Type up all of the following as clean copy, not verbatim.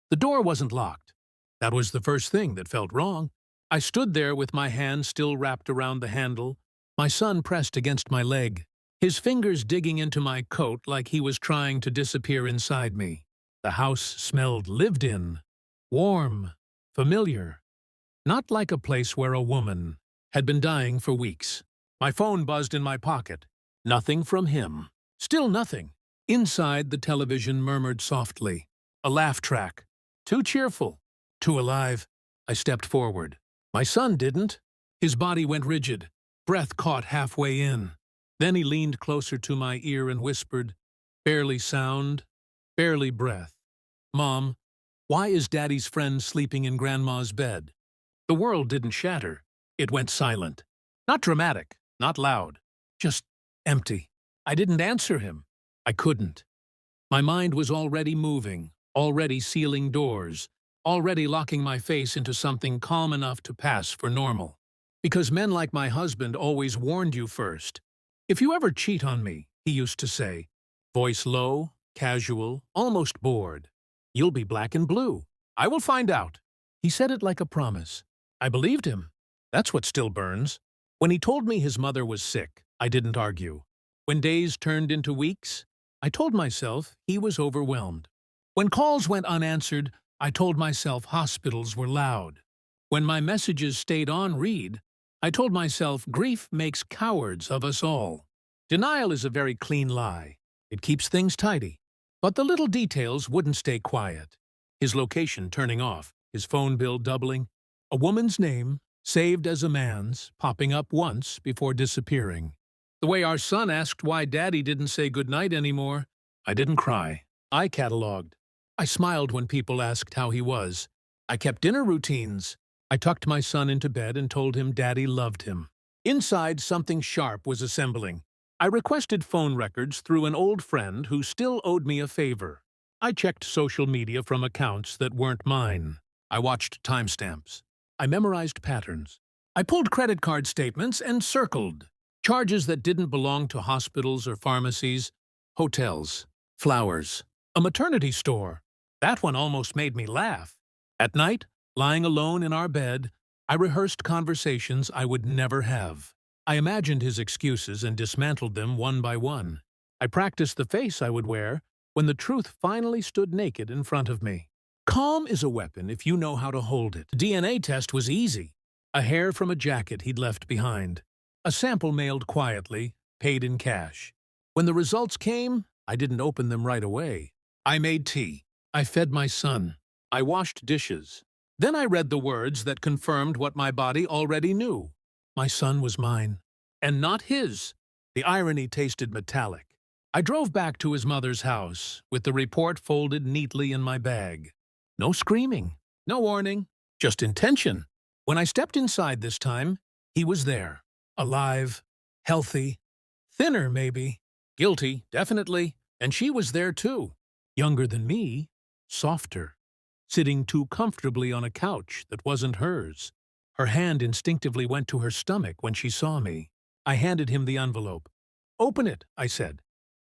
The door wasn't locked. That was the first thing that felt wrong. I stood there with my hand still wrapped around the handle, my son pressed against my leg, his fingers digging into my coat like he was trying to disappear inside me. The house smelled lived in, warm, familiar, not like a place where a woman had been dying for weeks. My phone buzzed in my pocket. Nothing from him. Still nothing. Inside, the television murmured softly. A laugh track. Too cheerful. Too alive. I stepped forward. My son didn't. His body went rigid. Breath caught halfway in. Then he leaned closer to my ear and whispered, barely sound, barely breath. Mom, why is Daddy's friend sleeping in Grandma's bed? The world didn't shatter. It went silent. Not dramatic, not loud. Just empty. I didn't answer him. I couldn't. My mind was already moving, already sealing doors, already locking my face into something calm enough to pass for normal. Because men like my husband always warned you first. If you ever cheat on me, he used to say, voice low, casual, almost bored, you'll be black and blue. I will find out. He said it like a promise. I believed him. That's what still burns. When he told me his mother was sick, I didn't argue. When days turned into weeks, I told myself he was overwhelmed. When calls went unanswered, I told myself hospitals were loud. When my messages stayed on read, I told myself grief makes cowards of us all. Denial is a very clean lie. It keeps things tidy. But the little details wouldn't stay quiet. His location turning off, his phone bill doubling, a woman's name, saved as a man's, popping up once before disappearing. The way our son asked why Daddy didn't say goodnight anymore, I didn't cry. I cataloged. I smiled when people asked how he was. I kept dinner routines. I tucked my son into bed and told him Daddy loved him. Inside, something sharp was assembling. I requested phone records through an old friend who still owed me a favor. I checked social media from accounts that weren't mine. I watched timestamps. I memorized patterns. I pulled credit card statements and circled charges that didn't belong to hospitals or pharmacies, hotels, flowers, a maternity store. That one almost made me laugh. At night, lying alone in our bed, I rehearsed conversations I would never have. I imagined his excuses and dismantled them one by one. I practiced the face I would wear when the truth finally stood naked in front of me. Calm is a weapon if you know how to hold it. The DNA test was easy. A hair from a jacket he'd left behind. A sample mailed quietly, paid in cash. When the results came, I didn't open them right away. I made tea. I fed my son. I washed dishes. Then I read the words that confirmed what my body already knew. My son was mine, and not his. The irony tasted metallic. I drove back to his mother's house, with the report folded neatly in my bag. No screaming, no warning, just intention. When I stepped inside this time, he was there. Alive, healthy, thinner maybe, guilty, definitely, and she was there too. Younger than me, softer, sitting too comfortably on a couch that wasn't hers. Her hand instinctively went to her stomach when she saw me. I handed him the envelope. Open it, I said.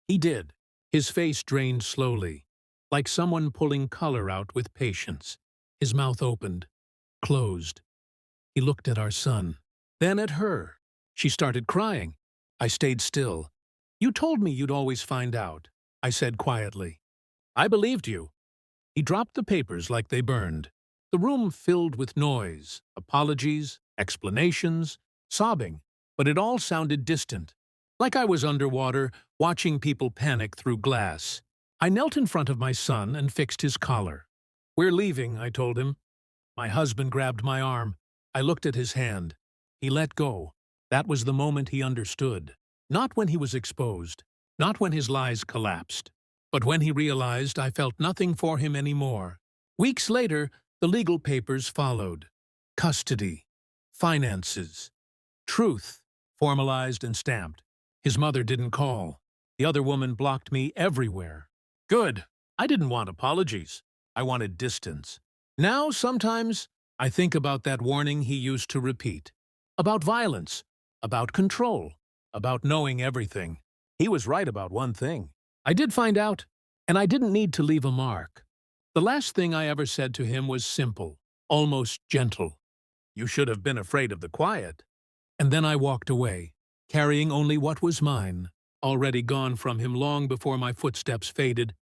He did. His face drained slowly, like someone pulling color out with patience. His mouth opened, closed. He looked at our son, then at her. She started crying. I stayed still. You told me you'd always find out, I said quietly. I believed you. He dropped the papers like they burned. The room filled with noise, apologies, explanations, sobbing, but it all sounded distant, like I was underwater, watching people panic through glass. I knelt in front of my son and fixed his collar. We're leaving, I told him. My husband grabbed my arm. I looked at his hand. He let go. That was the moment he understood. Not when he was exposed, not when his lies collapsed, but when he realized I felt nothing for him anymore. Weeks later, the legal papers followed. Custody, finances, truth, formalized and stamped. His mother didn't call. The other woman blocked me everywhere. Good. I didn't want apologies. I wanted distance. Now, sometimes, I think about that warning he used to repeat. About violence, about control, about knowing everything. He was right about one thing. I did find out, and I didn't need to leave a mark. The last thing I ever said to him was simple, almost gentle. "You should have been afraid of the quiet." And then I walked away, carrying only what was mine, already gone from him long before my footsteps faded